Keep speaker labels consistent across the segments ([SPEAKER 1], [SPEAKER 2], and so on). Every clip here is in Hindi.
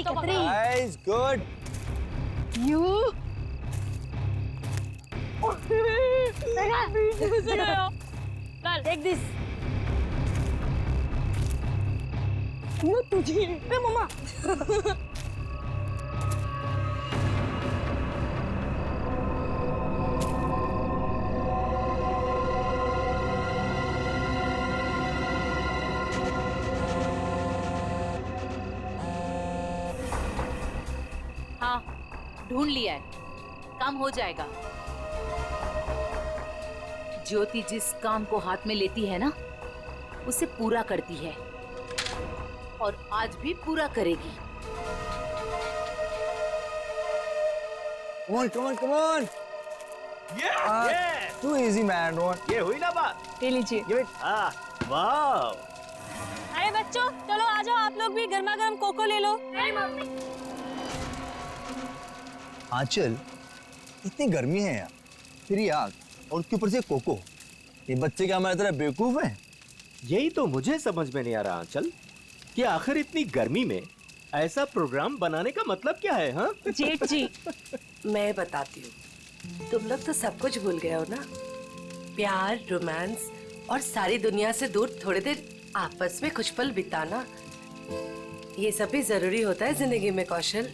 [SPEAKER 1] Khatri.
[SPEAKER 2] Nice, good.
[SPEAKER 1] You. Take this. No, तुझे. Hey, mama.
[SPEAKER 3] हाँ, ढूंढ लिया है, काम हो जाएगा। ज्योति जिस काम को हाथ में लेती है ना, उसे पूरा करती है और आज भी पूरा करेगी।
[SPEAKER 2] Come on, come on, come on.
[SPEAKER 4] Yeah.
[SPEAKER 2] Too easy, man. Don't.
[SPEAKER 4] ये हुई ना बात।
[SPEAKER 1] ले लीजिए।
[SPEAKER 2] Give it.
[SPEAKER 4] वाह।
[SPEAKER 1] अरे बच्चों, चलो आ जाओ, आप लोग भी गर्मा गर्म कोको ले लो।
[SPEAKER 2] आंचल, इतनी गर्मी है यार, फिर ये आग और उसके ऊपर से कोको। ये बच्चे क्या हमारी तरह बेवकूफ हैं?
[SPEAKER 4] यही तो मुझे समझ में नहीं आ रहा आंचल कि आखिर इतनी गर्मी में ऐसा प्रोग्राम बनाने का मतलब क्या है? हाँ
[SPEAKER 1] जेठ जी,
[SPEAKER 5] मैं बताती हूँ, तुम लोग तो सब कुछ भूल गए हो ना। प्यार, रोमांस और सारी दुनिया से दूर थोड़ी देर आपस में कुछ पल बिताना, ये सब भी जरूरी होता है जिंदगी में कौशल।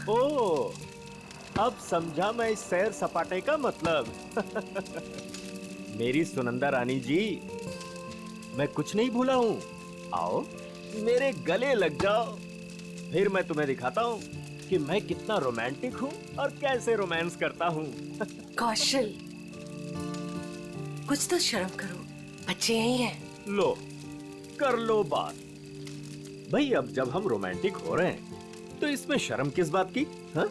[SPEAKER 4] ओ, अब समझा मैं इस सैर सपाटे का मतलब। मेरी सुनंदा रानी जी, मैं कुछ नहीं भूला हूँ। आओ मेरे गले लग जाओ, फिर मैं तुम्हें दिखाता हूँ कि मैं कितना रोमांटिक हूँ और कैसे रोमांस करता हूँ।
[SPEAKER 5] कौशल, कुछ तो शर्म करो, बच्चे यही हैं।
[SPEAKER 4] लो, कर लो बात। भाई अब जब हम रोमांटिक हो रहे हैं तो इसमें शर्म किस बात की? हाँ?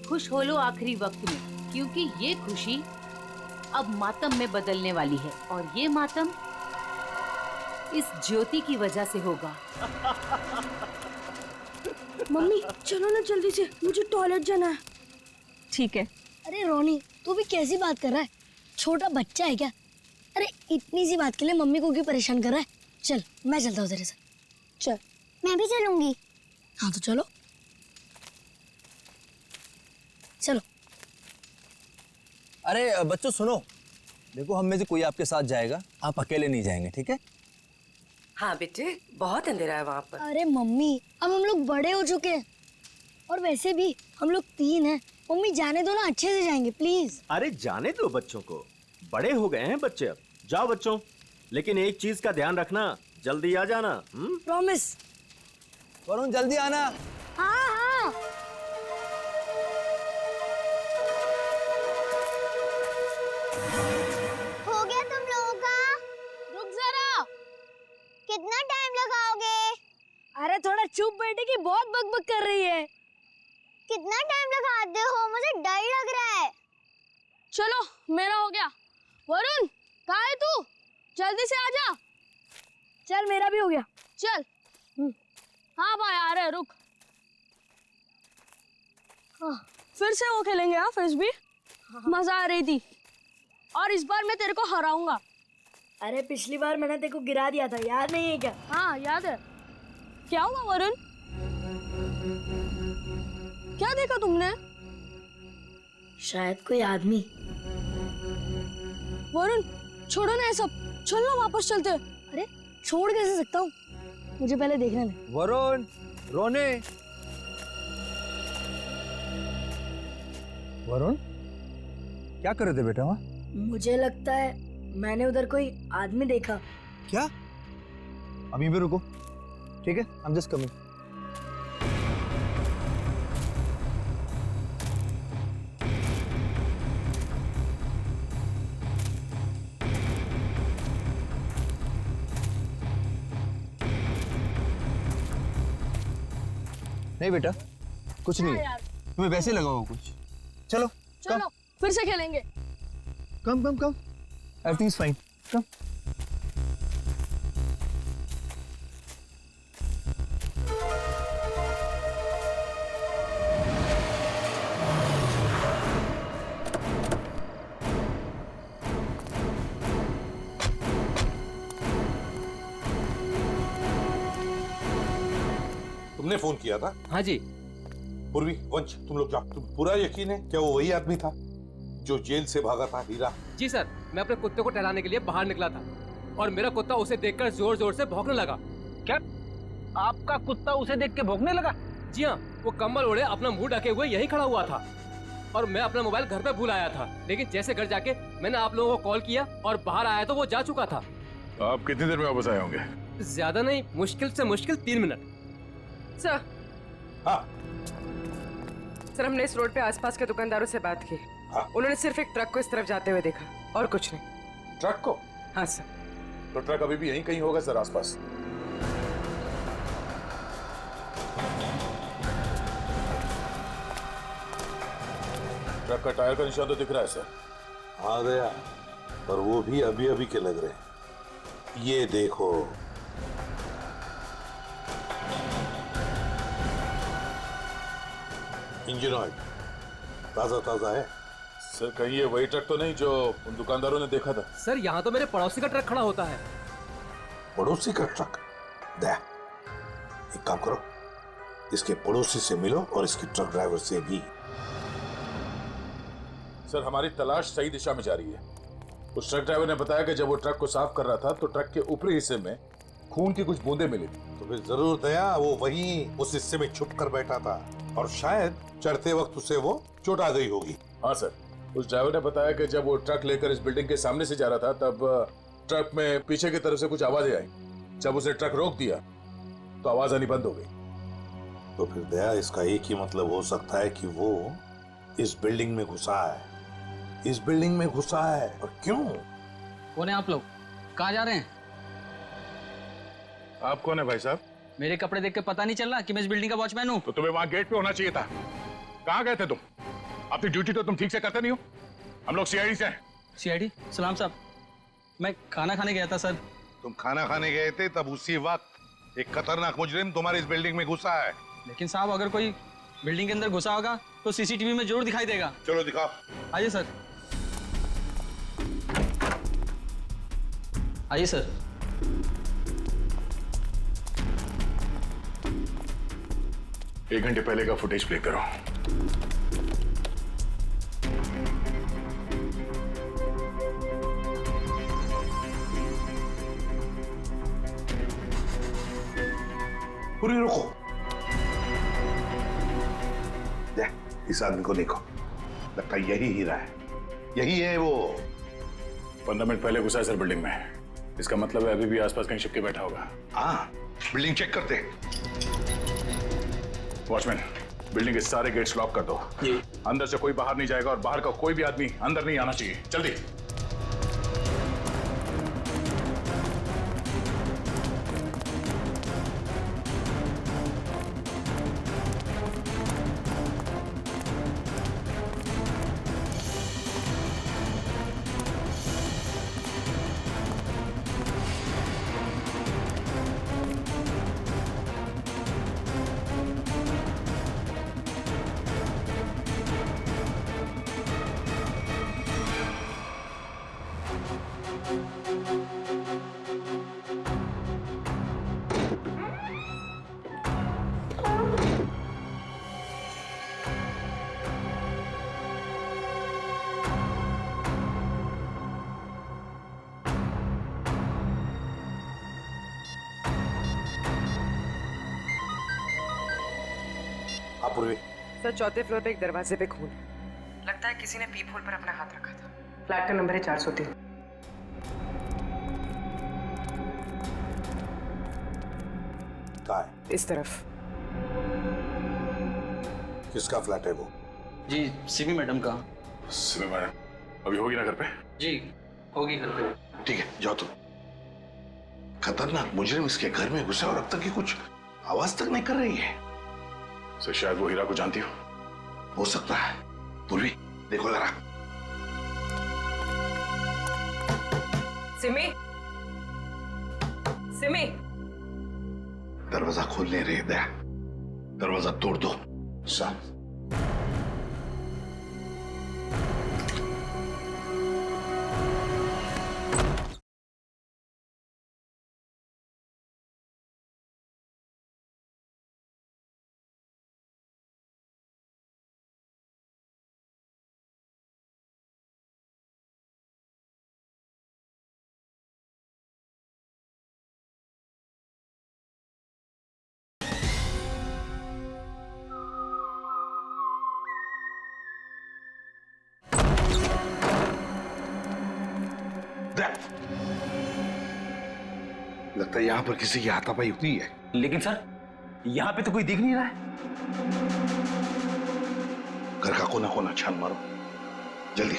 [SPEAKER 3] खुश हो लो आखिरी वक्त में, क्योंकि ये खुशी अब मातम में बदलने वाली है और ये मातम इस ज्योति की वजह से होगा।
[SPEAKER 1] मम्मी चलो ना जल्दी से, मुझे टॉयलेट जाना है। ठीक है।
[SPEAKER 6] अरे रोनी, तू भी कैसी बात कर रहा है? छोटा बच्चा है क्या? अरे इतनी सी बात के लिए मम्मी को क्यों परेशान कर रहा है? चल मैं चलता हूँ तेरे साथ। चल। मैं भी चलूंगी। हाँ तो चलो चलो।
[SPEAKER 2] अरे बच्चों सुनो, देखो हम में से कोई आपके साथ जाएगा, आप अकेले नहीं जाएंगे, ठीक है?
[SPEAKER 5] हाँ बेटे, बहुत अंधेरा है वहाँ पर।
[SPEAKER 6] अरे मम्मी, अब हम लोग बड़े हो चुके हैं और वैसे भी हम लोग 3 हैं। मम्मी जाने दो ना, अच्छे से जाएंगे प्लीज।
[SPEAKER 4] अरे जाने दो बच्चों को, बड़े हो गए हैं बच्चे अब। जाओ बच्चों, लेकिन एक चीज का ध्यान रखना, जल्दी आ जाना।
[SPEAKER 6] प्रॉमिस।
[SPEAKER 2] वरुण जल्दी आना।
[SPEAKER 6] हाँ हाँ।
[SPEAKER 7] हो गया तुम लोगों का? रुक जरा, कितना टाइम लगाओगे?
[SPEAKER 6] अरे थोड़ा चुप बैठे की बहुत बकबक कर रही है।
[SPEAKER 7] कितना टाइम लगाते हो? मुझे डर लग रहा है।
[SPEAKER 1] चलो मेरा हो गया। वरुण कहाँ है तू? जल्दी से आजा।
[SPEAKER 6] चल मेरा भी हो गया।
[SPEAKER 1] चल। हाँ भाई आ रहे, रुक। हाँ, फिर से वो खेलेंगे। हाँ फिर भी मजा आ रही थी और इस बार मैं तेरे को हराऊंगा।
[SPEAKER 6] अरे पिछली बार मैंने तेरे को गिरा दिया था, याद नहीं है क्या?
[SPEAKER 1] हाँ याद है। क्या हुआ वरुण? क्या देखा तुमने?
[SPEAKER 6] शायद कोई आदमी।
[SPEAKER 1] वरुण छोड़ो ना ये सब, चल ना वापस चलते।
[SPEAKER 6] अरे छोड़ कैसे सकता हूँ, मुझे पहले देखने दे।
[SPEAKER 2] वरुण, रोने। वरुण क्या कर रहे थे बेटा वहाँ?
[SPEAKER 6] मुझे लगता है मैंने उधर कोई आदमी देखा।
[SPEAKER 2] क्या? अभी भी रुको, ठीक है? I'm just coming. नहीं बेटा, कुछ नहीं है। तुम्हें वैसे लगा होगा कुछ। चलो
[SPEAKER 1] चलो फिर से खेलेंगे।
[SPEAKER 2] कम कम कम, एवरीथिंग इज फाइन, कम।
[SPEAKER 8] तुमने फोन किया था?
[SPEAKER 9] हाँ जी।
[SPEAKER 8] पूर्वी, वंश, तुम लोग जाओ। तुम पूरा यकीन है क्या वो वही आदमी था जो जेल से भागा था? हीरा?
[SPEAKER 9] जी सर, मैं अपने कुत्ते को टहलाने के लिए बाहर निकला था और मेरा कुत्ता उसे देखकर जोर जोर से भौंकने लगा।
[SPEAKER 10] क्या आपका कुत्ता उसे देख के भौंकने लगा?
[SPEAKER 9] जी हाँ, वो कंबल ओढ़े अपना मुंह ढके हुए यहीं खड़ा हुआ था और मैं अपना मोबाइल घर पे भूल आया था, लेकिन जैसे घर जाके मैंने आप लोगों को कॉल किया और बाहर आया तो वो जा चुका था।
[SPEAKER 11] आप कितनी देर में वापस आए होंगे?
[SPEAKER 9] ज्यादा नहीं, मुश्किल से मुश्किल 3 मिनट।
[SPEAKER 12] सर।
[SPEAKER 8] हाँ।
[SPEAKER 12] सर, हमने इस रोड पे आसपास के दुकानदारों से बात की।
[SPEAKER 8] हाँ।
[SPEAKER 12] उन्होंने सिर्फ एक ट्रक को इस तरफ जाते हुए देखा और कुछ नहीं।
[SPEAKER 8] ट्रक को?
[SPEAKER 12] हाँ सर।
[SPEAKER 8] तो ट्रक अभी भी यहीं कहीं होगा सर, आसपास। ट्रक का टायर का निशान तो दिख रहा है सर। हाँ गया, पर वो भी अभी अभी के लग रहे हैं। ये देखो, इंजन ऑयल ताजा ताजा है। सर कहीं ये वही ट्रक तो नहीं जो उन दुकानदारों ने देखा था?
[SPEAKER 9] सर यहाँ तो मेरे पड़ोसी का ट्रक खड़ा होता है।
[SPEAKER 8] पड़ोसी का ट्रक? दे, एक काम करो, इसके पड़ोसी से मिलो और इसके ट्रक ड्राइवर से भी। सर हमारी तलाश सही दिशा में जा रही है। उस ट्रक ड्राइवर ने बताया कि जब वो ट्रक को साफ कर रहा था तो ट्रक के ऊपरी हिस्से में खून की कुछ बूंदें मिली थी। तो फिर जरूर दया वो वहीं उस हिस्से में छुप कर बैठा था और शायद चढ़ते वक्त उसे वो चोट आ गई होगी। हाँ सर, उस ड्राइवर ने बताया कि जब वो ट्रक लेकर इस बिल्डिंग के सामने से जा रहा था तब ट्रक में पीछे की तरफ से कुछ आवाजें आई। जब उसे ट्रक रोक दिया तो आवाज आनी बंद हो गई। तो फिर दया इसका एक ही मतलब हो सकता है कि वो इस बिल्डिंग में घुसा है। इस बिल्डिंग में घुसा है। और क्यों?
[SPEAKER 10] कौन है आप लोग? कहाँ जा रहे हैं?
[SPEAKER 11] आप कौन है भाई साहब?
[SPEAKER 10] मेरे कपड़े देख के पता नहीं चल रहा कि मैं इस बिल्डिंग का वॉचमैन हूँ?
[SPEAKER 11] तो तुम्हें वहां गेट पे होना चाहिए था। कहाँ गए थे तुम? अपनी ड्यूटी तो तुम ठीक से करते नहीं हो। हम लोग सीआईडी से हैं।
[SPEAKER 10] सीआईडी? सलाम साहब, मैं खाना खाने गया था सर।
[SPEAKER 11] तुम खाना खाने गए थे तब उसी वक्त एक खतरनाक मुजरिम तुम्हारे इस बिल्डिंग में घुसा है।
[SPEAKER 10] लेकिन साहब अगर कोई बिल्डिंग के अंदर घुसा होगा तो सीसीटीवी में जरूर दिखाई देगा।
[SPEAKER 11] चलो दिखाओ।
[SPEAKER 10] आइए सर। आइए सर।
[SPEAKER 11] एक घंटे पहले का फुटेज प्ले करो।
[SPEAKER 8] पूरी रुको। इस आदमी को देखो, लगता है यही हीरा है। यही है वो।
[SPEAKER 11] 15 मिनट पहले घुसा है सर बिल्डिंग में। इसका मतलब है अभी भी आसपास कहीं छिप के बैठा होगा।
[SPEAKER 8] हाँ, बिल्डिंग चेक करते हैं।
[SPEAKER 11] वॉचमैन, बिल्डिंग के सारे गेट्स लॉक कर दो। अंदर से कोई बाहर नहीं जाएगा और बाहर का कोई भी आदमी अंदर नहीं आना चाहिए। जल्दी।
[SPEAKER 8] पूर्वी।
[SPEAKER 12] सर, चौथे फ्लोर पे एक दरवाजे पे खून। लगता है किसी ने पीप होल पर अपना हाथ रखा था। फ्लैट का नंबर है 403।
[SPEAKER 8] कहाँ है?
[SPEAKER 12] इस तरफ।
[SPEAKER 8] किसका फ्लैट है वो?
[SPEAKER 10] जी, सीबी मैडम का।
[SPEAKER 11] सीबी मैडम अभी होगी ना घर पे?
[SPEAKER 10] जी होगी घर पे।
[SPEAKER 8] ठीक है, जाओ तुम। खतरनाक मुजरिम इसके घर में घुसा और अब तक ये कुछ आवाज तक नहीं कर रही है।
[SPEAKER 11] सर शायद वो हीरा को जानती
[SPEAKER 8] हो सकता है। पूर्वी देखो जरा।
[SPEAKER 12] सिमी, सिमी।
[SPEAKER 8] दरवाजा खोल नहीं रही दया। दरवाजा तोड़ दो। सा
[SPEAKER 11] लगता है यहाँ पर किसी की हाथापाई हुई है।
[SPEAKER 10] लेकिन सर यहाँ पे तो कोई दिख नहीं रहा है।
[SPEAKER 11] घर का कोना कोना छान मारो जल्दी।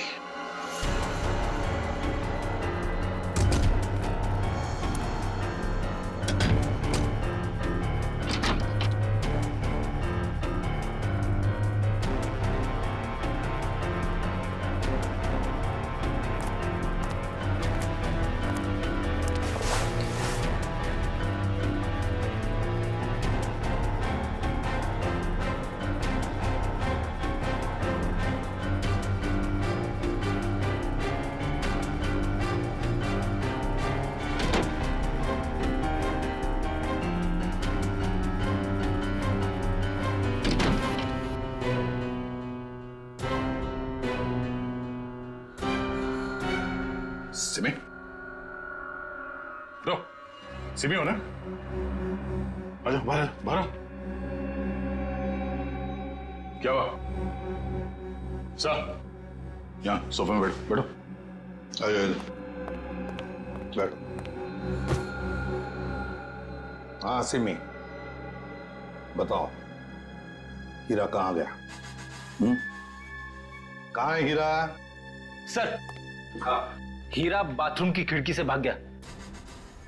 [SPEAKER 11] सिमी, लो, सिमी हो ना? आजा बाहर बाहर। क्या हुआ? सर, यहाँ सोफे में बैठो बैठो। आजा बैठो। हाँ सिमी, बताओ हीरा कहाँ गया? कहाँ है हीरा?
[SPEAKER 10] सर हीरा बाथरूम की खिड़की से भाग गया।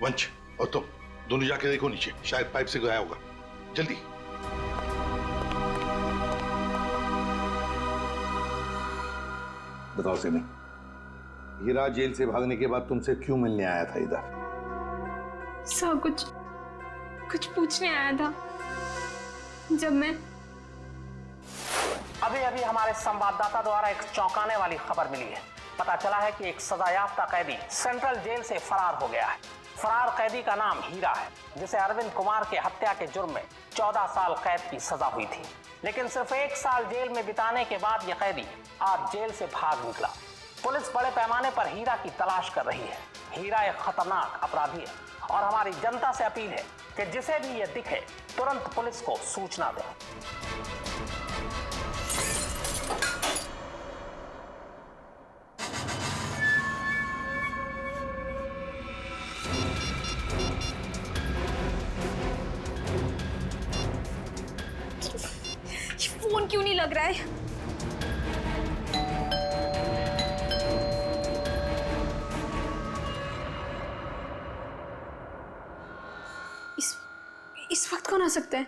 [SPEAKER 11] वंश और तुम दोनों जाके देखो नीचे, शायद पाइप से गया होगा। जल्दी। बताओ सिमी, हीरा जेल से भागने के बाद तुमसे क्यों मिलने आया था इधर?
[SPEAKER 13] सर कुछ पूछने आया था। जब मैं
[SPEAKER 14] अभी हमारे संवाददाता द्वारा एक चौंकाने वाली खबर मिली है। पता चला है कि एक सजायाफ्ता कैदी सेंट्रल जेल से फरार हो गया है। फरार कैदी का नाम हीरा है, जिसे अरविंद कुमार के हत्या के जुर्म में 14 साल कैद की सजा हुई थी। लेकिन सिर्फ 1 साल जेल में बिताने के बाद यह कैदी आज जेल से भाग निकला। पुलिस बड़े पैमाने पर हीरा की तलाश कर रही है। हीरा एक खतरनाक अपराधी है और हमारी जनता से अपील है कि जिसे भी यह दिखे तुरंत पुलिस को सूचना दें।
[SPEAKER 13] फोन क्यों नहीं लग रहा है? इस वक्त कौन आ सकता है?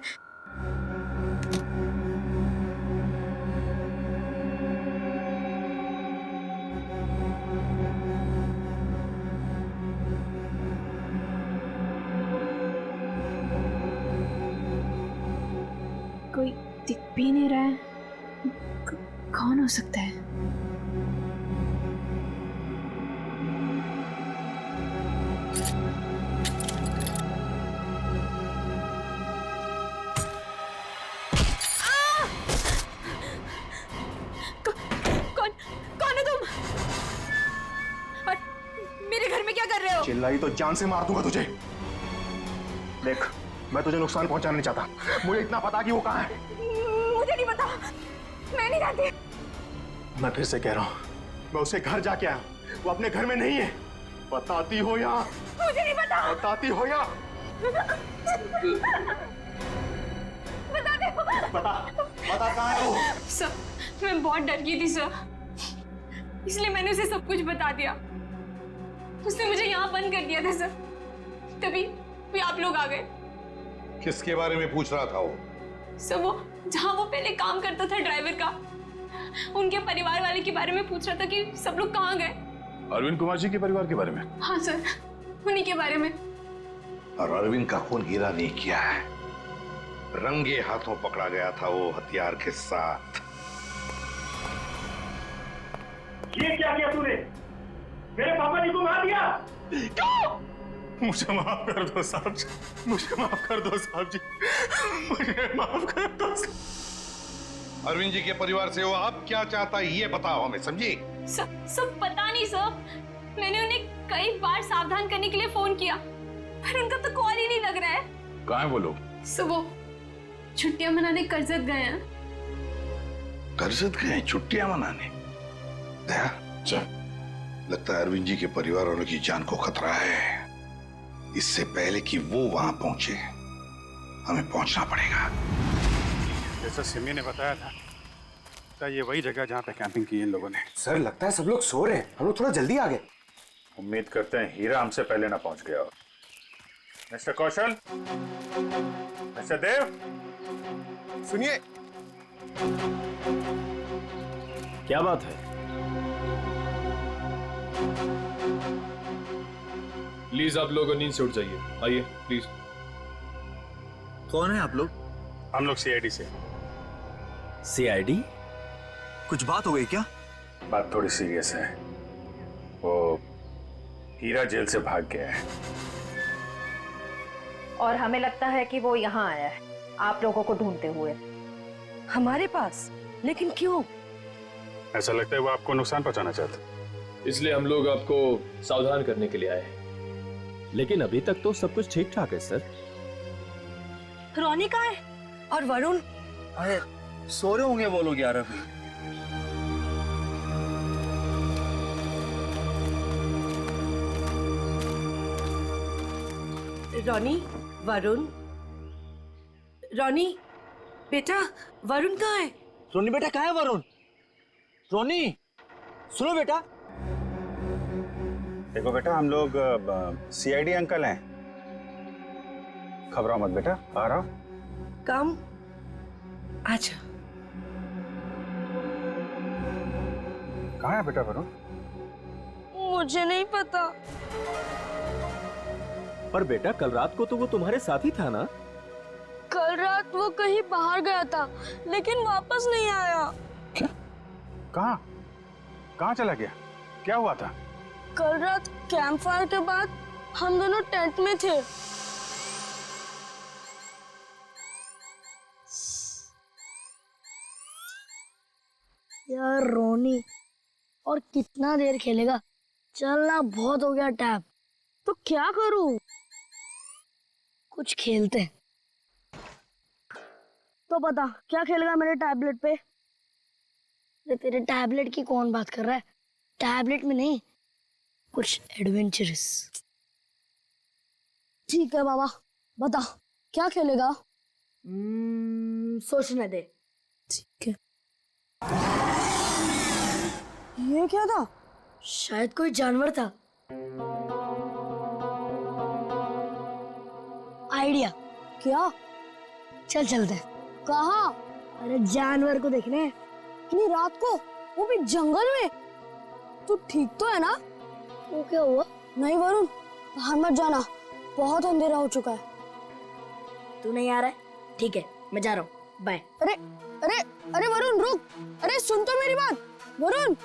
[SPEAKER 13] कोई दिख भी नहीं रहा है। कौन हो सकता है? कौन है तुम? और मेरे घर में क्या कर रहे हो?
[SPEAKER 15] चिल्लाई तो जान से मार दूंगा तुझे। देख, मैं तुझे नुकसान पहुंचाना नहीं चाहता। मुझे इतना पता कि वो कहाँ है।
[SPEAKER 13] मुझे नहीं पता, मैं नहीं जानती।
[SPEAKER 15] मैं फिर से कह रहा हूँ, मैं उसे घर जाके आया, वो अपने घर में नहीं है। बताती हो या?
[SPEAKER 13] मुझे नहीं पता।
[SPEAKER 15] बताती हो या?
[SPEAKER 13] बता दे।
[SPEAKER 15] बता कहाँ है वो?
[SPEAKER 13] सर, मैं बहुत डर गई थी सर, इसलिए मैंने उसे सब कुछ बता दिया। उसने मुझे यहाँ बंद कर दिया था सर, तभी आप लोग आ गए।
[SPEAKER 11] किसके बारे में पूछ रहा था वो?
[SPEAKER 13] सर, वो जहाँ वो पहले काम करता था ड्राइवर का, उनके परिवार वाले के बारे में पूछ रहा था कि सब लोग कहाँ गए।
[SPEAKER 11] अरविंद कुमार जी के परिवार के बारे में?
[SPEAKER 13] हाँ सर, उन्हीं के बारे में।
[SPEAKER 11] और अरविंद का खून हीरा नहीं किया है, रंगे हाथों पकड़ा गया था वो हथियार के साथ।
[SPEAKER 15] ये क्या किया तूने? मेरे पापा जी को मार दिया। क्यों? मुझे माफ कर दो साहब जी, मुझे माफ कर दो साहब जी, मुझे माफ कर दो।
[SPEAKER 11] अरविंद जी के परिवार से वो अब क्या चाहता है ये बताओ हमें, समझी?
[SPEAKER 13] सब पता नहीं सर, मैंने उन्हें कई बार सावधान करने के लिए फोन किया, पर उनका तो कॉल ही नहीं लग रहा है।
[SPEAKER 11] कहाँ है वो लोग?
[SPEAKER 13] सर, वो छुट्टियां मनाने करजत गए हैं।
[SPEAKER 11] करजत गए छुट्टियां मनाने? दया, चल लगता है अरविंद जी के परिवार वालों की जान को खतरा है। इससे पहले कि वो वहां पहुंचे, हमें पहुंचना पड़ेगा।
[SPEAKER 15] जैसा सिमी ने बताया था, तो ये वही जगह जहाँ पे कैंपिंग की इन लोगों ने।
[SPEAKER 16] सर लगता है सब लोग सो रहे हैं, हम लोग थोड़ा जल्दी आ गए।
[SPEAKER 8] उम्मीद करते हैं हीरा हमसे पहले ना पहुंच गया हो। मिस्टर कौशल, मिस्टर देव,
[SPEAKER 16] सुनिए।
[SPEAKER 4] क्या बात है?
[SPEAKER 17] प्लीज आप लोग नींद से उठ जाइए, आइए प्लीज।
[SPEAKER 2] कौन है आप लोग?
[SPEAKER 15] हम लोग सीआईडी से।
[SPEAKER 4] सीआईडी?
[SPEAKER 2] कुछ बात हो गई क्या?
[SPEAKER 8] बात थोड़ी सीरियस है। वो हीरा जेल से भाग गया है
[SPEAKER 18] और हमें लगता है कि वो यहाँ आया है आप लोगों को ढूंढते हुए।
[SPEAKER 5] हमारे पास? लेकिन क्यों?
[SPEAKER 15] ऐसा लगता है वो आपको नुकसान पहुंचाना चाहता।
[SPEAKER 17] इसलिए हम लोग आपको सावधान करने के लिए आए हैं।
[SPEAKER 4] लेकिन अभी तक तो सब कुछ ठीक ठाक है सर।
[SPEAKER 5] रोनी कहाँ है? और वरुण?
[SPEAKER 2] अरे सो रहे होंगे वो लोग यार अभी।
[SPEAKER 5] रोनी, वरुण, रोनी बेटा, वरुण कहाँ है?
[SPEAKER 2] रोनी बेटा कहाँ है वरुण? रोनी सुनो बेटा।
[SPEAKER 15] देखो बेटा, हम लोग सीआईडी अंकल हैं। घबराओ मत बेटा, आ रहा हूं।
[SPEAKER 5] कम अच्छा।
[SPEAKER 15] कहाँ है बेटा वरुण?
[SPEAKER 1] मुझे नहीं पता।
[SPEAKER 4] पर बेटा कल रात को तो वो तुम्हारे साथ ही था ना?
[SPEAKER 1] कल रात वो कहीं बाहर गया था लेकिन वापस नहीं आया।
[SPEAKER 15] क्या? कहाँ? कहाँ चला गया? क्या हुआ था?
[SPEAKER 1] कल रात कैंप फायर के बाद हम दोनों टेंट में थे।
[SPEAKER 6] यार रोनी, और कितना देर खेलेगा? चलना बहुत हो गया टैब।
[SPEAKER 1] तो क्या करूं?
[SPEAKER 6] कुछ खेलते हैं।
[SPEAKER 1] तो बता क्या खेलेगा मेरे टैबलेट पे?
[SPEAKER 6] तेरे टैबलेट की कौन बात कर रहा है? टैबलेट में नहीं, कुछ एडवेंचरस।
[SPEAKER 1] ठीक है बाबा, बता क्या खेलेगा?
[SPEAKER 6] सोचने दे।
[SPEAKER 1] ठीक है। ये क्या था?
[SPEAKER 6] शायद कोई जानवर था। आइडिया।
[SPEAKER 1] क्या?
[SPEAKER 6] चल चलते हैं।
[SPEAKER 1] कहाँ?
[SPEAKER 6] अरे जानवर को देखने।
[SPEAKER 1] इतनी रात को, वो भी जंगल में? तू ठीक तो है ना?
[SPEAKER 6] वो क्या हुआ?
[SPEAKER 1] नहीं वरुण, बाहर मत जाना, बहुत अंधेरा हो चुका है।
[SPEAKER 6] तू नहीं आ रहा है? ठीक है, मैं जा रहा हूँ, बाय।
[SPEAKER 1] अरे अरे अरे वरुण रुक, अरे सुन तो मेरी बात वरुण।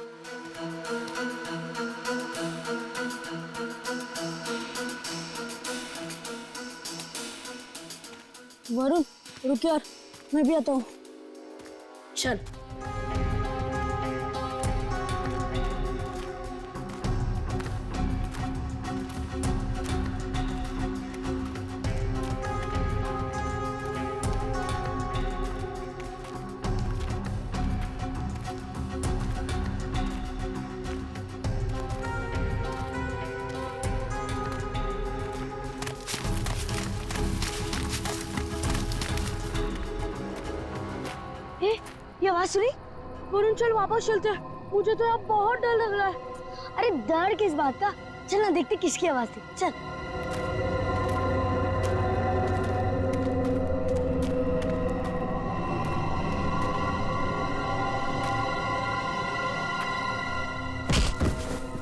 [SPEAKER 1] वरुण रुक यार, मैं भी आता हूँ।
[SPEAKER 6] चल।
[SPEAKER 1] ये आवाज सुनी? वरुण चल वापस चलते हैं, मुझे तो यहाँ बहुत डर लग रहा है।
[SPEAKER 6] अरे डर किस बात का? चल ना देखते किसकी आवाज थी। चल।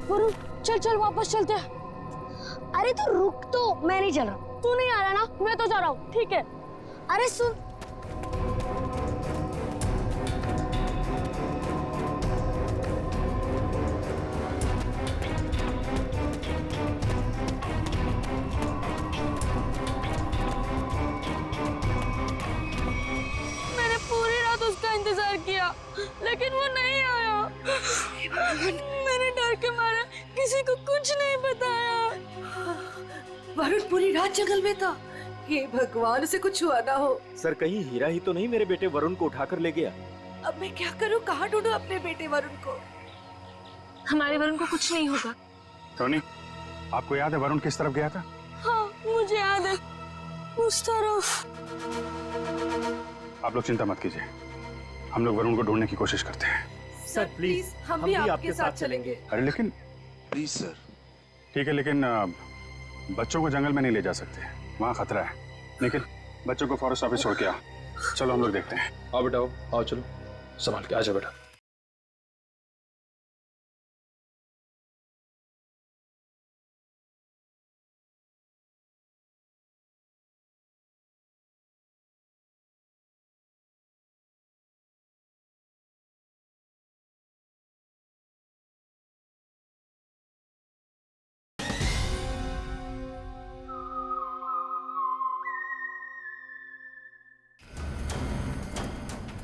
[SPEAKER 1] वरुण चल चल वापस चलते हैं।
[SPEAKER 6] अरे तो रुक तो, मैं नहीं चल रहा।
[SPEAKER 1] तू नहीं आ रहा ना? मैं तो जा रहा हूँ। ठीक है।
[SPEAKER 6] अरे सुन,
[SPEAKER 1] मैंने पूरी रात उसका इंतजार किया लेकिन वो नहीं आया। मैंने डर के मारे किसी को कुछ नहीं बताया।
[SPEAKER 5] वरुण पूरी रात जंगल में था। हे भगवान, उसे कुछ हुआ ना हो।
[SPEAKER 4] सर कहीं हीरा ही तो नहीं मेरे बेटे वरुण को उठाकर ले गया?
[SPEAKER 5] अब मैं क्या करूं? कहाँ ढूंढूं अपने बेटे वरुण को?
[SPEAKER 1] हमारे वरुण को कुछ नहीं होगा।
[SPEAKER 15] टोनी, आपको याद है वरुण किस तरफ गया था?
[SPEAKER 1] हाँ मुझे याद है, उस तरफ।
[SPEAKER 15] आप लोग चिंता मत कीजिए, हम लोग वरुण को ढूंढने की कोशिश करते हैं।
[SPEAKER 5] सर प्लीज हम भी आपके साथ चलेंगे।
[SPEAKER 15] अरे लेकिन
[SPEAKER 11] प्लीज सर।
[SPEAKER 15] ठीक है, लेकिन बच्चों को जंगल में नहीं ले जा सकते, वहाँ खतरा है। लेकिन बच्चों को फॉरेस्ट ऑफिस छोड़ के आओ, चलो हम लोग देखते हैं।
[SPEAKER 17] आओ बेटा, आओ चलो, संभाल के आजा बेटा।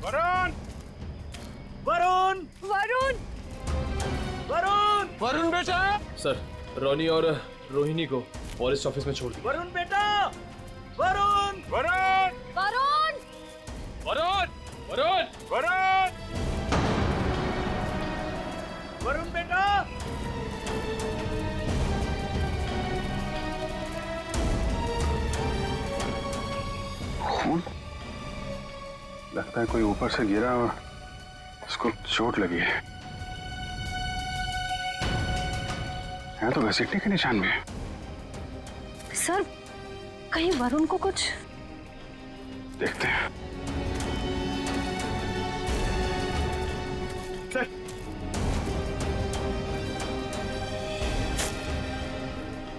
[SPEAKER 15] वरुण!
[SPEAKER 4] वरुण!
[SPEAKER 1] वरुण!
[SPEAKER 4] वरुण!
[SPEAKER 17] वरुण बेटा! सर, रोनी और रोहिणी को फॉरेस्ट ऑफिस में छोड़ दिया।
[SPEAKER 4] वरुण बेटा! वरुण!
[SPEAKER 15] वरुण!
[SPEAKER 1] वरुण!
[SPEAKER 17] वरुण! वरुण!
[SPEAKER 15] वरुण!
[SPEAKER 4] वरुण बेटा!
[SPEAKER 15] खून? लगता है कोई ऊपर से गिरा और उसको चोट लगी है। यहाँ तो घसीटने के निशान भी है।
[SPEAKER 18] सर, कहीं वरुण को कुछ?
[SPEAKER 15] देखते हैं।
[SPEAKER 4] सर,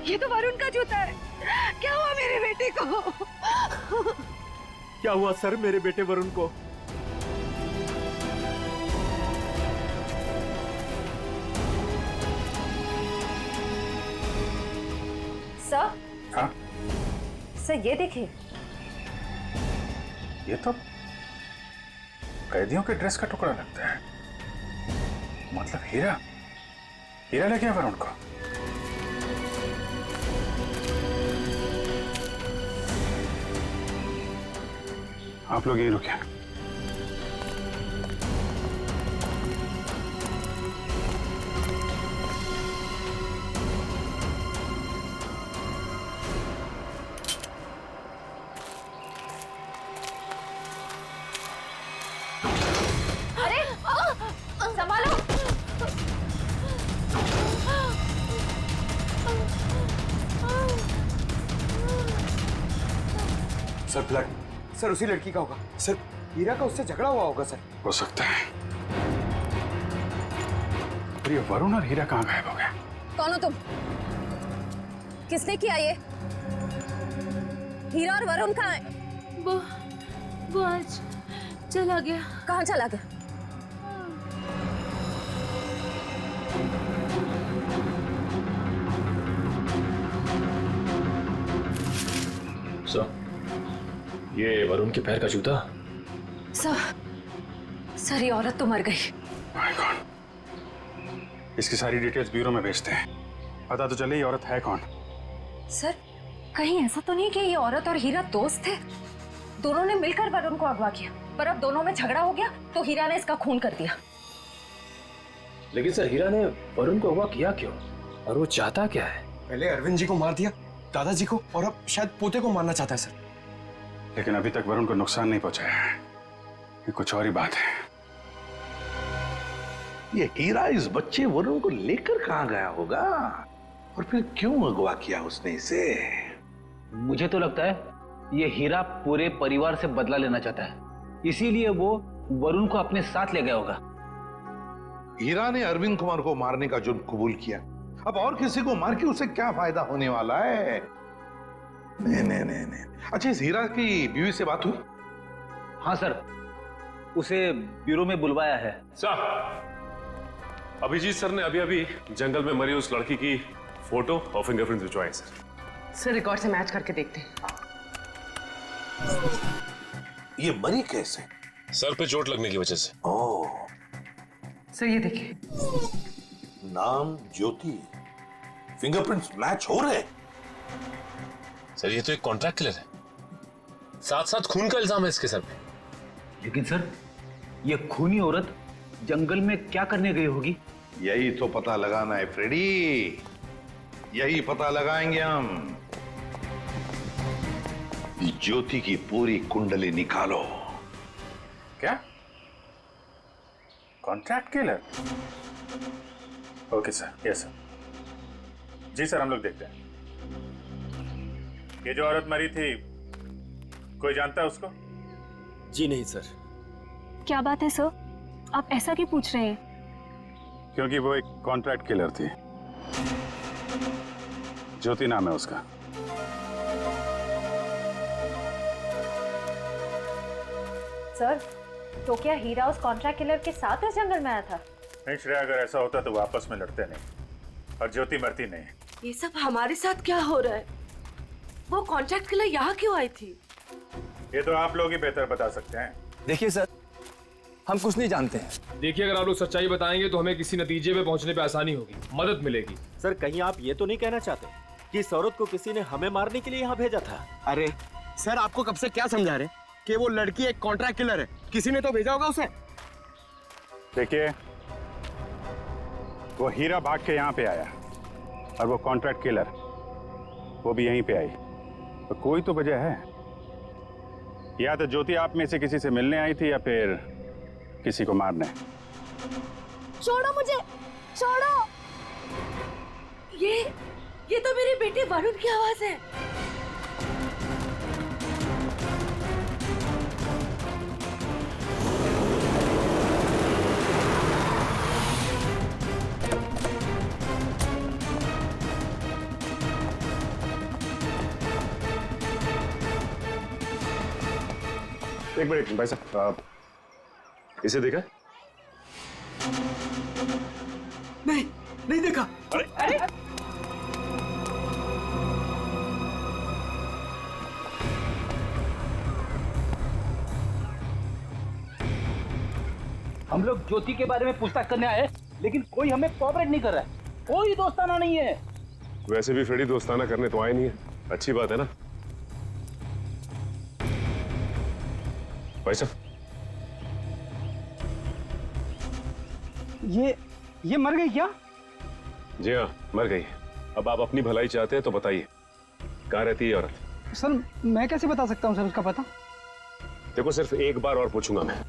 [SPEAKER 5] ये तो वरुण का जूता है। क्या हुआ मेरे बेटे को?
[SPEAKER 4] क्या हुआ सर मेरे बेटे वरुण को?
[SPEAKER 18] सर,
[SPEAKER 15] हाँ?
[SPEAKER 18] सर ये देखिए।
[SPEAKER 15] ये तो कैदियों के ड्रेस का टुकड़ा लगता है। मतलब हीरा, हीरा ले गया वरुण को। आप लोग यहीं रुके।
[SPEAKER 18] अरे संभालो।
[SPEAKER 16] सर ब्लड, सर उसी लड़की का होगा। सर हीरा का उससे झगड़ा हुआ होगा सर।
[SPEAKER 15] हो सकता है। पर ये वरुण और हीरा कहाँ गायब हो गए?
[SPEAKER 18] कौन हो तुम? किसने किया ये? हीरा और वरुण कहाँ है?
[SPEAKER 1] वो आज चला गया।
[SPEAKER 18] कहाँ चला गया?
[SPEAKER 17] सर, ये वरुण के पैर का जूता।
[SPEAKER 18] सर ये औरत तो मर गई।
[SPEAKER 15] My God. इसकी सारी डिटेल्स ब्यूरो में भेजते हैं। पता तो चले ये औरत है कौन।
[SPEAKER 18] सर कहीं ऐसा तो नहीं कि ये औरत और हीरा दोस्त थे? दोनों ने मिलकर वरुण को अगवा किया, पर अब दोनों में झगड़ा हो गया तो हीरा ने इसका खून कर दिया।
[SPEAKER 17] लेकिन सर, हीरा ने वरुण को अगवा किया क्यों? और वो चाहता क्या है?
[SPEAKER 16] पहले अरविंद जी को मार दिया, दादाजी को, और अब शायद पोते को मारना चाहता है सर।
[SPEAKER 15] लेकिन अभी तक वरुण को नुकसान नहीं पहुंचाया है। ये कुछ और ही बात है।
[SPEAKER 11] ये हीरा इस बच्चे वरुण को लेकर कहाँ गया होगा और फिर क्यों अगवा किया उसने इसे?
[SPEAKER 19] मुझे तो लगता है ये हीरा पूरे परिवार से बदला लेना चाहता है, इसीलिए वो वरुण को अपने साथ ले गया होगा।
[SPEAKER 11] हीरा ने अरविंद कुमार को मारने का जुर्म कबूल किया, अब और किसी को मार के उसे क्या फायदा होने वाला है? नहीं नहीं नहीं नहीं। अच्छा, इस हीरा की बीवी से बात हुई?
[SPEAKER 19] हाँ सर, उसे ब्यूरो में बुलवाया है।
[SPEAKER 20] सर, अभिजीत सर ने अभी अभी जंगल में मरी उस लड़की की फोटो और फिंगरप्रिंट भिजवाए सर।
[SPEAKER 12] सर रिकॉर्ड से मैच करके देखते हैं।
[SPEAKER 11] ये मरी कैसे?
[SPEAKER 20] सर पे चोट लगने की वजह से।
[SPEAKER 11] ओह,
[SPEAKER 12] सर ये देखिए।
[SPEAKER 11] नाम ज्योति, फिंगरप्रिंट्स मैच हो रहे।
[SPEAKER 20] सर ये तो एक कॉन्ट्रैक्ट किलर है, साथ साथ खून का इल्जाम है इसके सर पे।
[SPEAKER 19] लेकिन सर, ये खूनी औरत जंगल में क्या करने गई होगी
[SPEAKER 11] यही तो पता लगाना है फ्रेडी, यही पता लगाएंगे हम। ज्योति की पूरी कुंडली निकालो।
[SPEAKER 8] क्या? Contract killer? Okay sir, yes sir. जी सर, हम लोग देखते हैं। ये जो औरत मरी थी, कोई जानता है उसको?
[SPEAKER 4] जी नहीं सर।
[SPEAKER 13] क्या बात है सर, आप ऐसा क्यों पूछ रहे हैं?
[SPEAKER 8] क्योंकि वो एक कॉन्ट्रैक्ट किलर थी। ज्योति नाम है उसका।
[SPEAKER 18] सर, तो क्या हीरा उस कॉन्ट्रैक्ट किलर के साथ इस जंगल में आया था?
[SPEAKER 8] नहीं श्रेया, अगर ऐसा होता तो वापस में लड़ते नहीं और ज्योति मरती नहीं।
[SPEAKER 5] ये सब हमारे साथ क्या हो रहा है? वो कॉन्ट्रैक्ट किलर यहाँ क्यों आई थी?
[SPEAKER 8] ये तो आप लोग ही बेहतर बता सकते हैं।
[SPEAKER 2] देखिए सर, हम कुछ नहीं जानते हैं।
[SPEAKER 17] देखिए, अगर आप लोग सच्चाई बताएंगे तो हमें किसी नतीजे पे पहुंचने पे आसानी होगी, मदद मिलेगी।
[SPEAKER 4] सर, कहीं आप ये तो नहीं कहना चाहते कि इस औरत को किसी ने हमें मारने के लिए यहाँ भेजा था?
[SPEAKER 16] अरे सर, आपको कब से क्या समझा रहे कि वो लड़की एक कॉन्ट्रैक्ट किलर है? किसी ने तो भेजा होगा उसे।
[SPEAKER 8] देखिए, वो हीरा भाग के यहाँ पे आया और वो कॉन्ट्रैक्ट किलर वो भी यहीं पे आई, तो कोई तो वजह है। या तो ज्योति आप में से किसी से मिलने आई थी या फिर किसी को मारने।
[SPEAKER 6] छोड़ो मुझे, छोड़ो।
[SPEAKER 5] ये तो मेरे बेटे वरुण की आवाज है।
[SPEAKER 20] एक मिनट भाई साहब, इसे देखा?
[SPEAKER 16] नहीं देखा।
[SPEAKER 20] अरे
[SPEAKER 19] हम लोग ज्योति के बारे में पूछताछ करने आए, लेकिन कोई हमें कोऑपरेट नहीं कर रहा है, कोई दोस्ताना नहीं है।
[SPEAKER 20] वैसे भी फ्रेडी दोस्ताना करने तो आए नहीं है, अच्छी बात है ना। भाई साहब,
[SPEAKER 16] ये मर गई क्या?
[SPEAKER 20] जी हाँ, मर गई। अब आप अपनी भलाई चाहते हैं तो बताइए, कहाँ रहती है औरत?
[SPEAKER 16] सर, मैं कैसे बता सकता हूँ सर उसका पता?
[SPEAKER 20] देखो, सिर्फ एक बार और पूछूंगा मैं,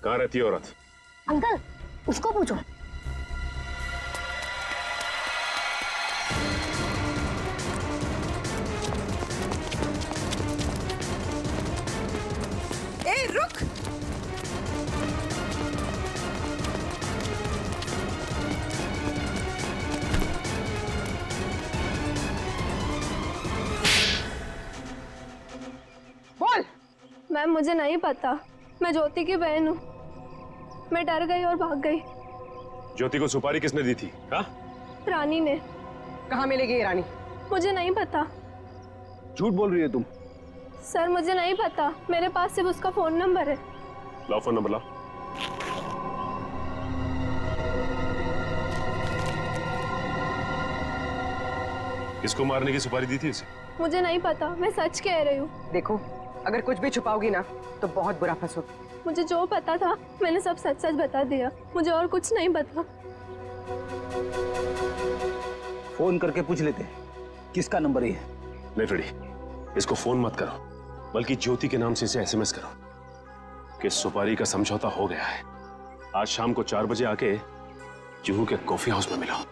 [SPEAKER 20] कहाँ रहती है औरत?
[SPEAKER 6] अंकल, उसको पूछो।
[SPEAKER 5] ए, रुक।
[SPEAKER 16] बोल।
[SPEAKER 13] मैम, मुझे नहीं पता, मैं ज्योति की बहन हूँ। मैं डर गई और भाग गई।
[SPEAKER 20] ज्योति को सुपारी किसने दी थी? हाँ?
[SPEAKER 13] रानी ने।
[SPEAKER 16] कहाँ मिलेगी ये रानी?
[SPEAKER 13] मुझे नहीं पता।
[SPEAKER 19] झूठ बोल रही है तुम।
[SPEAKER 13] सर, मुझे नहीं पता, मेरे पास सिर्फ उसका फोन नंबर है।
[SPEAKER 20] लाओ फोन नंबर, लाओ। किसको मारने की सुपारी दी थी उसे?
[SPEAKER 13] मुझे नहीं पता, मैं सच कह रही हूँ।
[SPEAKER 12] देखो, अगर कुछ भी छुपाओगी ना तो बहुत बुरा फंसोगी।
[SPEAKER 13] मुझे जो पता था मैंने सब सच सच बता दिया, मुझे और कुछ नहीं पता।
[SPEAKER 19] फोन करके पूछ लेते किसका नंबर है।
[SPEAKER 20] नहीं फ्रेडी, इसको फोन मत करो, बल्कि ज्योति के नाम से इसे एसएमएस करो कि सुपारी का समझौता हो गया है। आज शाम को 4 बजे आके जुहू के कॉफी हाउस में मिलो।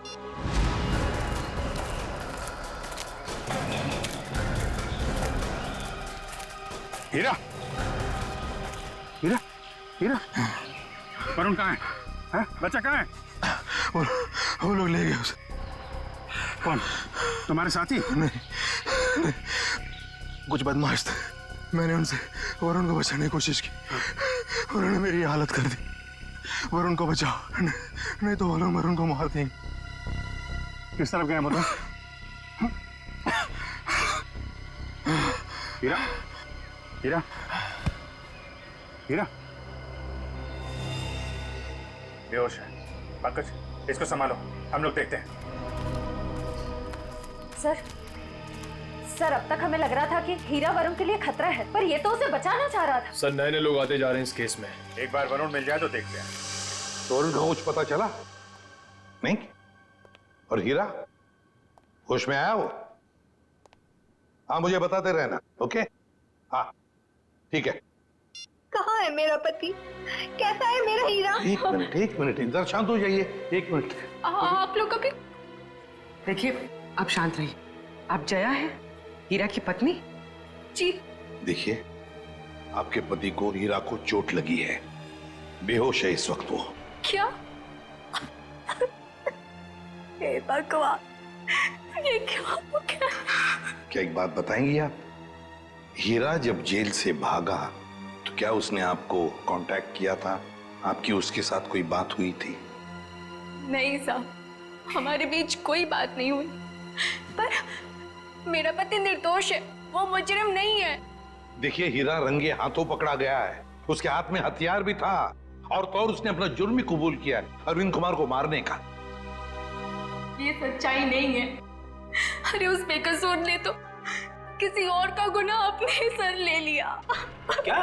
[SPEAKER 8] हीरा, हीरा, हीरा, वरुण कहाँ है? हैं? बच्चा कहाँ है?
[SPEAKER 11] वो लोग ले गए उसे।
[SPEAKER 8] कौन? तुम्हारे साथी?
[SPEAKER 11] नहीं, कुछ बदमाश थे। मैंने उनसे वरुण को बचाने की कोशिश की, उन्होंने मेरी हालत कर दी। वरुण को बचाओ, नहीं तो वो लोग वरुण को मार देंगे।
[SPEAKER 8] किस तरफ गए मतलब? हीरा, हीरा, हीरा, बेहोश है। पंकज, इसको संभालो, हम लोग देखते हैं।
[SPEAKER 18] सर, अब तक हमें लग रहा था कि हीरा वरुण के लिए खतरा है, पर ये तो उसे बचाना चाह रहा था।
[SPEAKER 17] सर, नए लोग आते जा रहे हैं इस केस में।
[SPEAKER 8] एक बार वरुण मिल जाए तो देखते हैं।
[SPEAKER 11] तो वरुण का कुछ पता चला? नहीं? और हीरा होश में आया वो? हाँ, मुझे बताते रहना। ओके? हाँ, ठीक है।
[SPEAKER 7] कहाँ है मेरा पति? कैसा है मेरा हीरा?
[SPEAKER 11] एक मिनट इधर शांत हो जाइए। एक मिनट।
[SPEAKER 12] आप लोग अभी देखिए, आप शांत रहिए। आप जया है, हीरा की पत्नी?
[SPEAKER 13] जी।
[SPEAKER 11] देखिए, आपके पति को हीरा को चोट लगी है, बेहोश है इस वक्त वो।
[SPEAKER 13] क्या? हे भगवान, ये क्या हो गया?
[SPEAKER 11] क्या एक बात बताएंगी आप? हीरा जब जेल से भागा तो क्या उसने आपको कांटेक्ट किया था? आपकी उसके साथ कोई बात हुई थी?
[SPEAKER 13] नहीं साहब, हमारे बीच कोई बात नहीं हुई। पर मेरा पति निर्दोष है, वो मुजरिम नहीं है।
[SPEAKER 11] देखिए, हीरा रंगे हाथों पकड़ा गया है, उसके हाथ में हथियार भी था, और तो और उसने अपना जुर्म भी कबूल किया है, अरविंद कुमार को मारने का।
[SPEAKER 13] ये सच्चाई नहीं है। अरे उस बेकसूर ने तो किसी और का गुनाह अपने सर ले लिया।
[SPEAKER 4] क्या?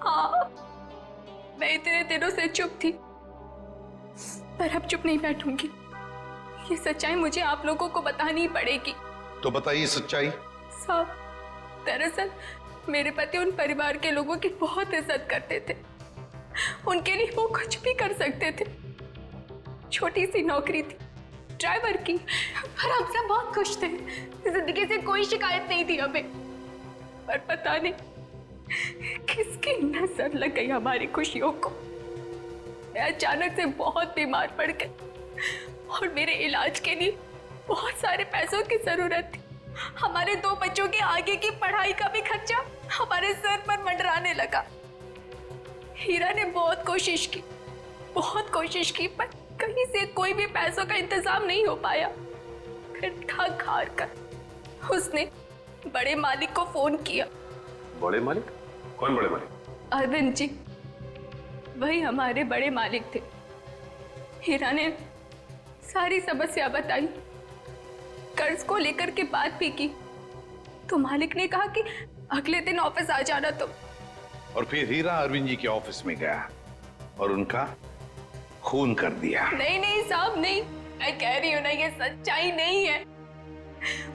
[SPEAKER 13] हाँ, मैं इतने दिनों से चुप थी, पर अब चुप नहीं बैठूंगी। ये सच्चाई मुझे आप लोगों को बतानी पड़ेगी।
[SPEAKER 11] तो बताइए सच्चाई।
[SPEAKER 13] साहब, दरअसल मेरे पति उन परिवार के लोगों की बहुत इज्जत करते थे। उनके लिए वो कुछ भी कर सकते थे। छोटी सी नौकरी थी, ड्राइवर की, पर हम सब बहुत खुश थे। जिंदगी से कोई शिकायत नहीं थी हमें। पर पता नहीं किसकी नजर लग गई हमारी खुशियों को। मैं अचानक से बहुत बीमार पड़ गई और मेरे इलाज के लिए बहुत सारे पैसों की जरूरत थी। हमारे 2 बच्चों के आगे की पढ़ाई का भी खर्चा हमारे सर पर मंडराने लगा। हीरा ने बहुत कोशिश की, पर कहीं से कोई भी पैसों का इंतजाम नहीं हो पाया। फिर थक हार कर उसने बड़े मालिक को फोन किया।
[SPEAKER 20] बड़े मालिक? कौन बड़े मालिक?
[SPEAKER 13] अरविंद जी, वही हमारे बड़े मालिक थे। हीरा ने सारी समस्या बताई, कर्ज को लेकर के बात भी की, तो मालिक ने कहा कि अगले दिन ऑफिस आ जाना। तो
[SPEAKER 11] और फिर हीरा अरविंद जी के ऑफिस में गया और उनका खून कर दिया।
[SPEAKER 13] नहीं साहब, नहीं, मैं कह रही हूँ ना, ये सच्चाई नहीं है।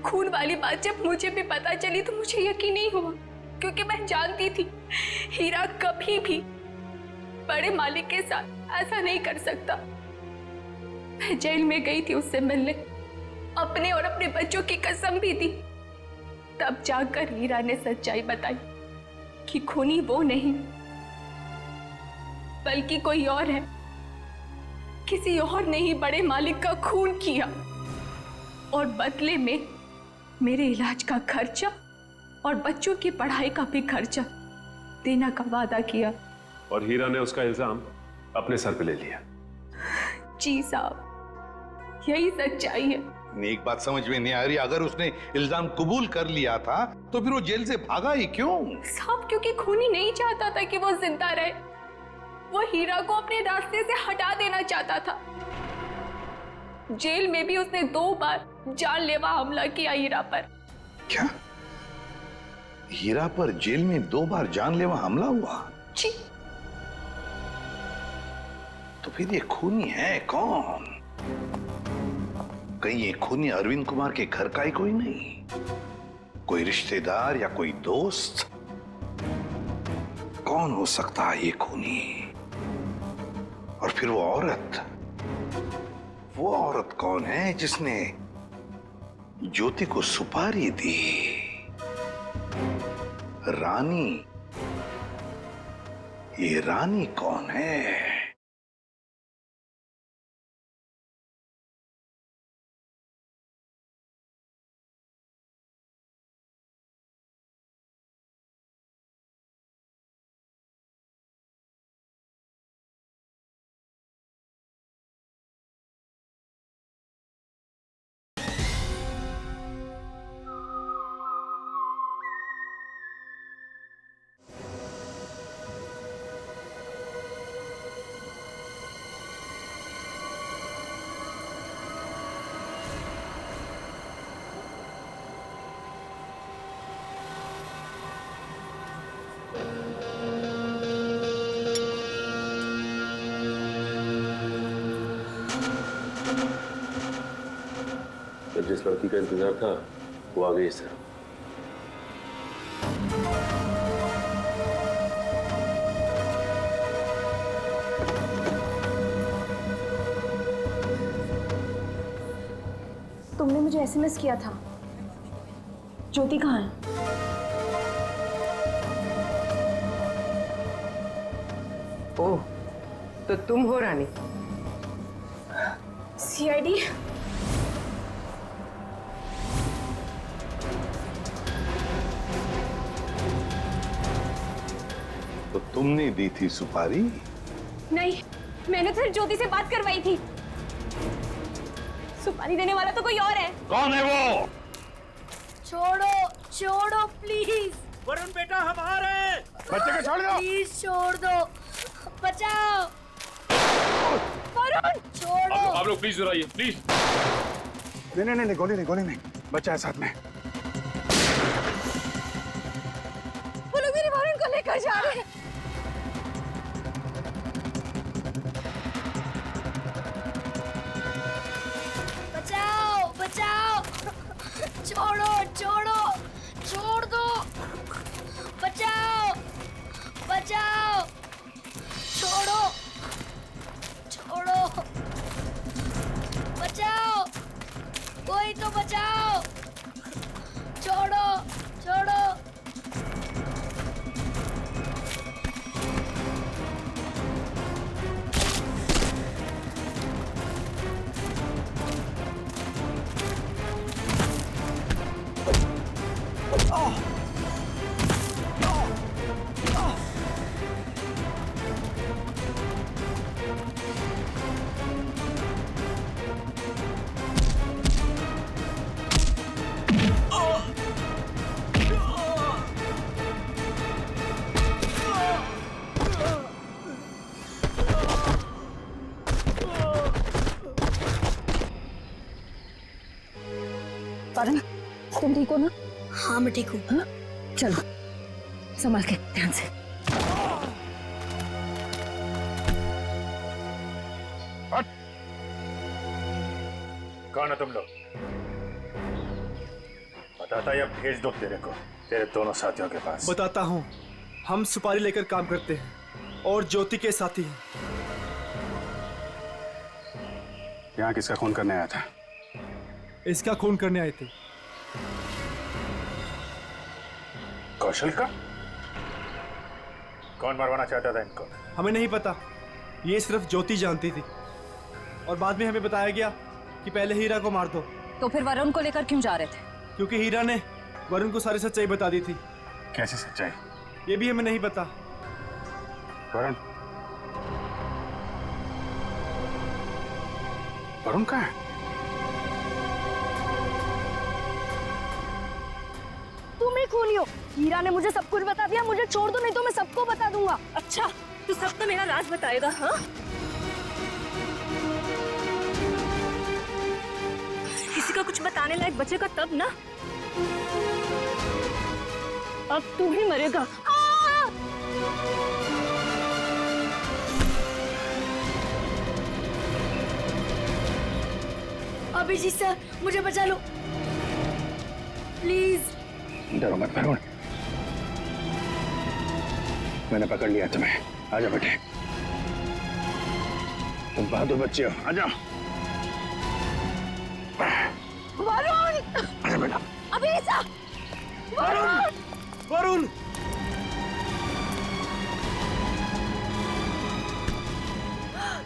[SPEAKER 13] खून वाली बात जब मुझे भी पता चली तो मुझे यकीन नहीं हुआ, क्योंकि मैं जानती थी हीरा कभी भी बड़े मालिक के साथ ऐसा नहीं कर सकता। मैं जेल में गई थी उससे मिलने, अपने और अपने बच्चों की कसम भी दी। तब जाकर हीरा ने सच्चाई बताई कि खूनी वो नहीं, बल्कि कोई और है। किसी और ने ही बड़े मालिक का खून किया और बदले में मेरे इलाज का खर्चा और बच्चों की पढ़ाई का भी खर्चा देने का वादा किया।
[SPEAKER 20] और हीरा ने उसका इल्जाम अपने सर पे ले लिया।
[SPEAKER 13] जी साहब, यही सच्चाई है।
[SPEAKER 11] एक बात समझ में नहीं आ रही, अगर उसने इल्जाम कबूल कर लिया था तो फिर वो जेल से भागा ही क्यों?
[SPEAKER 13] साहब, क्योंकि खूनी नहीं चाहता था कि वो जिंदा रहे। वो हीरा को अपने रास्ते से हटा देना चाहता था। जेल में भी उसने 2 बार जानलेवा हमला किया हीरा पर।
[SPEAKER 11] क्या? हीरा पर जेल में 2 बार जानलेवा हमला हुआ?
[SPEAKER 13] जी।
[SPEAKER 11] तो फिर ये खूनी है कौन? कहीं ये खूनी अरविंद कुमार के घर का ही कोई नहीं? कोई रिश्तेदार या कोई दोस्त? कौन हो सकता है ये खूनी? और फिर वो औरत कौन है जिसने ज्योति को सुपारी दी? रानी। ये रानी कौन है?
[SPEAKER 20] फिर जिस लड़की का इंतजार था वो आ गई इस तरह।
[SPEAKER 18] तुमने मुझे एसएमएस किया था। ज्योति कहाँ है?
[SPEAKER 12] ओह, तो तुम हो रानी?
[SPEAKER 18] सीआईडी?
[SPEAKER 11] तो तुमने दी थी सुपारी?
[SPEAKER 18] नहीं, मैंने तो ज्योति से बात करवाई थी। सुपारी देने वाला तो कोई और है।
[SPEAKER 11] कौन है वो?
[SPEAKER 6] छोड़ो छोड़ो प्लीज।
[SPEAKER 4] वरुण बेटा हम आ रहे हैं।
[SPEAKER 11] बच्चे को छोड़ दो।
[SPEAKER 6] प्लीज छोड़ दो, बचाओ। वरुण छोड़ो।
[SPEAKER 17] आप लोग प्लीज इधर आइए, प्लीज।
[SPEAKER 11] नहीं, गोली नहीं, बच्चा है साथ में।
[SPEAKER 18] वो लोग मेरे वरुण को लेकर जा रहे हैं।
[SPEAKER 6] बचाओ बचाओ, छोड़ो छोड़ो, छोड़ दो, बचाओ बचाओ, छोड़ो छोड़ो, बचाओ, कोई तो बचाओ, छोड़ो छोड़ो।
[SPEAKER 18] वरुण, तुम ठीक हो ना?
[SPEAKER 6] हाँ मैं ठीक हूँ।
[SPEAKER 18] हाँ? चलो संभाल के, ध्यान से।
[SPEAKER 15] कौन हो तुम लोग? बताता या भेज दो तेरे दोनों साथियों के पास।
[SPEAKER 21] बताता हूँ, हम सुपारी लेकर काम करते हैं और ज्योति के साथी हैं।
[SPEAKER 20] यहाँ किसका खून करने आया था?
[SPEAKER 21] इसका खून करने आए थे।
[SPEAKER 15] कौशल का? कौन मरवाना चाहता था इनको?
[SPEAKER 21] हमें नहीं पता, ये सिर्फ ज्योति जानती थी और बाद में हमें बताया गया कि पहले हीरा को मार दो।
[SPEAKER 18] तो फिर वरुण को लेकर क्यों जा रहे थे?
[SPEAKER 21] क्योंकि हीरा ने वरुण को सारी सच्चाई बता दी थी।
[SPEAKER 15] कैसी सच्चाई?
[SPEAKER 21] ये भी हमें नहीं पता।
[SPEAKER 11] वरुण कहाँ है?
[SPEAKER 6] तुम ही खूनी हो। हीरा ने मुझे सब कुछ बता दिया, मुझे छोड़ दो नहीं तो मैं सबको बता दूंगा।
[SPEAKER 18] अच्छा, तू सब तो मेरा राज बताएगा? हाँ, किसी का कुछ बताने लायक बचेगा तब ना। अब तू ही मरेगा।
[SPEAKER 6] अभिजीत सर, मुझे बचा लो प्लीज।
[SPEAKER 11] डरो मत वरुण, मैंने पकड़ लिया तुम्हें। आजा बेटे, तुम बहादुर बच्चे हो, आ जाओ।
[SPEAKER 6] वरुण!
[SPEAKER 11] आजा बेटा।
[SPEAKER 6] अभिजीत!
[SPEAKER 21] वरुण! वरुण!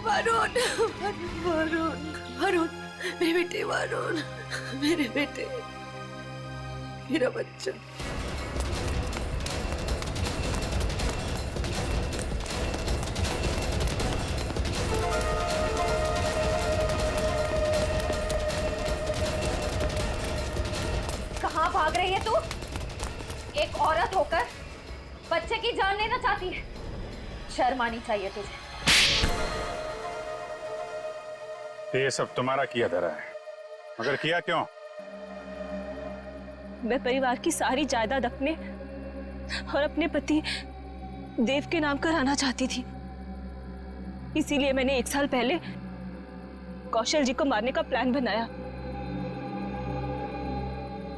[SPEAKER 5] वरुण, वरुण, वरुण, मेरे बेटे वरुण, मेरे बेटे, मेरा बच्चा।
[SPEAKER 18] कहाँ भाग रही है तू? एक औरत होकर बच्चे की जान लेना चाहती है। शर्म आनी चाहिए तुझे।
[SPEAKER 15] ये सब तुम्हारा किया धरा है, मगर किया क्यों?
[SPEAKER 18] मैं परिवार की सारी जायदाद अपने और अपने पति देव के नाम कराना चाहती थी। इसीलिए मैंने 1 साल पहले कौशल जी को मारने का प्लान बनाया।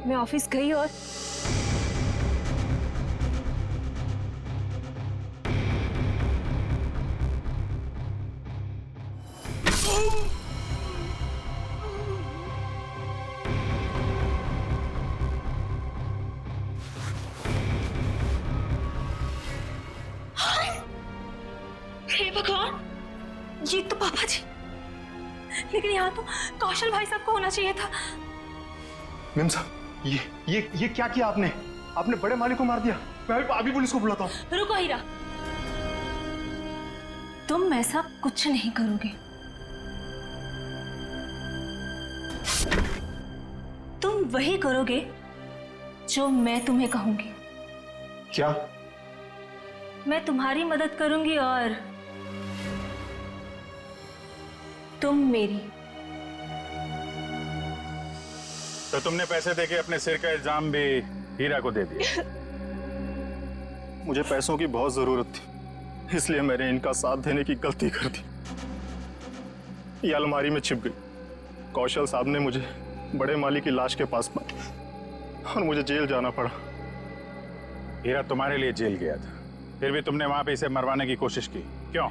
[SPEAKER 18] मैं ऑफिस गई और
[SPEAKER 1] हे भगवान, ये तो पापा जी। लेकिन यहाँ तो कौशल भाई साहब को होना चाहिए था।
[SPEAKER 21] मेम साहब, ये क्या किया आपने? आपने बड़े मालिक को मार दिया। मैं अभी पुलिस को बुलाता हूँ।
[SPEAKER 1] रुको हीरा, तुम ऐसा कुछ नहीं करोगे। तुम वही करोगे जो मैं तुम्हें कहूंगी।
[SPEAKER 21] क्या?
[SPEAKER 1] मैं तुम्हारी मदद करूंगी और तुम मेरी।
[SPEAKER 8] तो तुमने पैसे देके अपने सिर का इल्जाम भी हीरा को दे दिया।
[SPEAKER 21] मुझे पैसों की बहुत जरूरत थी, इसलिए मैंने इनका साथ देने की गलती कर दी। ये अलमारी में छिप गई। कौशल साहब ने मुझे बड़े माली की लाश के पास पाया और मुझे जेल जाना पड़ा।
[SPEAKER 8] हीरा तुम्हारे लिए जेल गया था, फिर भी तुमने वहां पे इसे मरवाने की कोशिश की, क्यों?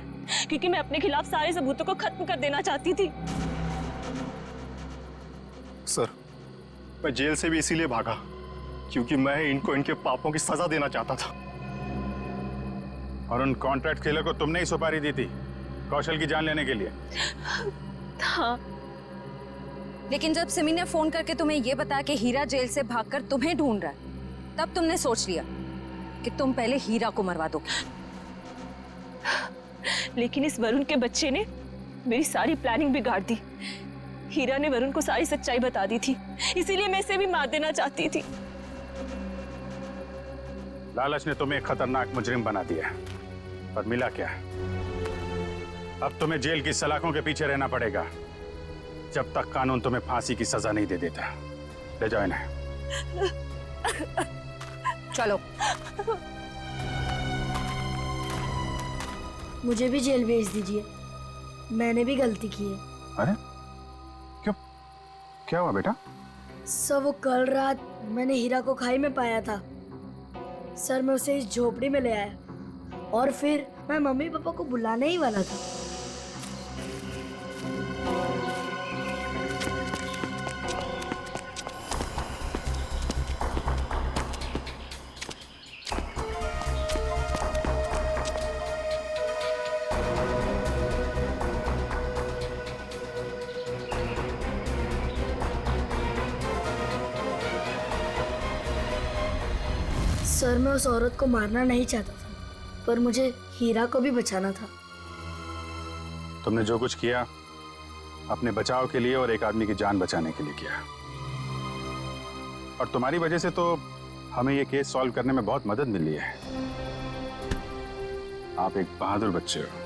[SPEAKER 1] क्योंकि मैं अपने खिलाफ सारे सबूतों को खत्म कर देना चाहती थी।
[SPEAKER 21] सर, मैं जेल से भी इसीलिए भागा क्योंकि मैं इनको इनके पापों की सजा देना चाहता था।
[SPEAKER 8] और उन कॉन्ट्रैक्ट किलर को तुमने ही सुपारी दी थी कौशल की जान लेने के लिए?
[SPEAKER 1] हाँ।
[SPEAKER 18] लेकिन जब सिमी ने फोन करके तुम्हें ये बताया कि हीरा जेल से भागकर तुम्हें ढूंढ रहा है, तब तुमने सोच लिया कि तुम पहले हीरा को मरवा दो।
[SPEAKER 1] लेकिन इस वरुण के बच्चे ने मेरी सारी प्लानिंग बिगाड़ दी। हीरा ने वरुण को सारी सच्चाई बता दी थी, इसीलिए मैं इसे भी मार देना चाहती थी।
[SPEAKER 8] लालच ने तुम्हें एक खतरनाक मुजरिम बना दिया, पर मिला क्या? अब तुम्हें जेल की सलाखों के पीछे रहना पड़ेगा जब तक कानून तुम्हें फांसी की सजा नहीं दे देता। ले जाओ इन्हें।
[SPEAKER 18] चलो।
[SPEAKER 6] मुझे भी जेल भेज दीजिए, मैंने भी गलती की है।
[SPEAKER 8] अरे क्यों, क्या हुआ बेटा?
[SPEAKER 6] सर, वो कल रात मैंने हीरा को खाई में पाया था। सर, मैं उसे इस झोपड़ी में ले आया और फिर मैं मम्मी पापा को बुलाने ही वाला था। सर, मैं उस औरत को मारना नहीं चाहता था, पर मुझे हीरा को भी बचाना था।
[SPEAKER 8] तुमने जो कुछ किया अपने बचाव के लिए और एक आदमी की जान बचाने के लिए किया, और तुम्हारी वजह से तो हमें ये केस सॉल्व करने में बहुत मदद मिली है। आप एक बहादुर बच्चे हो।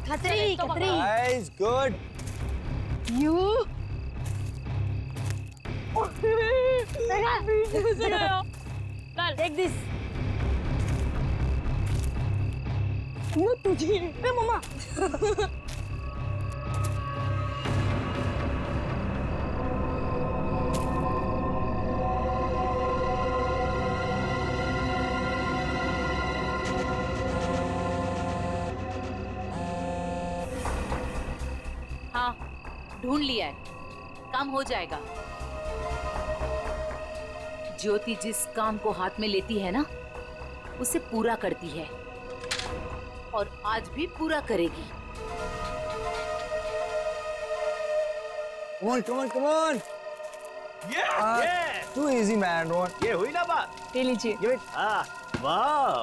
[SPEAKER 6] Khatri, Khatri.
[SPEAKER 2] Nice, good.
[SPEAKER 6] You. Take this. वो तुझे, मम्मा।
[SPEAKER 3] ढूंढ लिया है, काम हो जाएगा। ज्योति जिस काम को हाथ में लेती है ना, उसे पूरा करती है और आज भी पूरा करेगी।
[SPEAKER 2] Come on, come on, come on. Too easy, man.
[SPEAKER 4] ये हुई ना बात?
[SPEAKER 1] ले लीजिए।
[SPEAKER 4] वाह।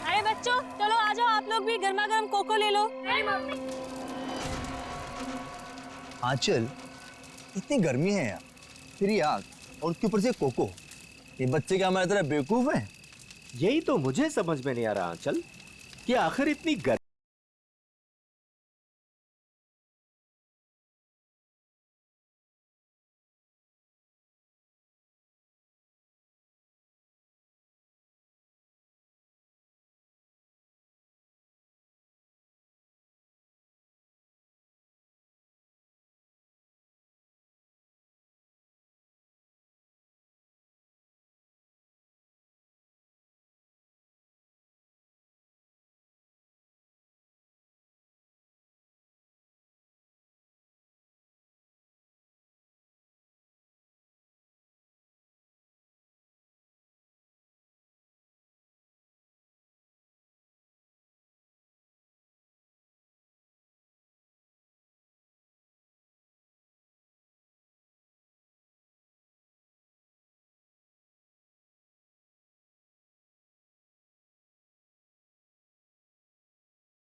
[SPEAKER 1] अरे बच्चों, चलो आ जाओ, आप लोग भी गर्मा गर्म कोको ले लो।
[SPEAKER 2] आंचल, इतनी गर्मी है यार, फिर ये आग और उसके ऊपर से कोको। ये बच्चे क्या हमारी तरह बेवकूफ हैं?
[SPEAKER 4] यही तो मुझे समझ में नहीं आ रहा आंचल कि आखिर इतनी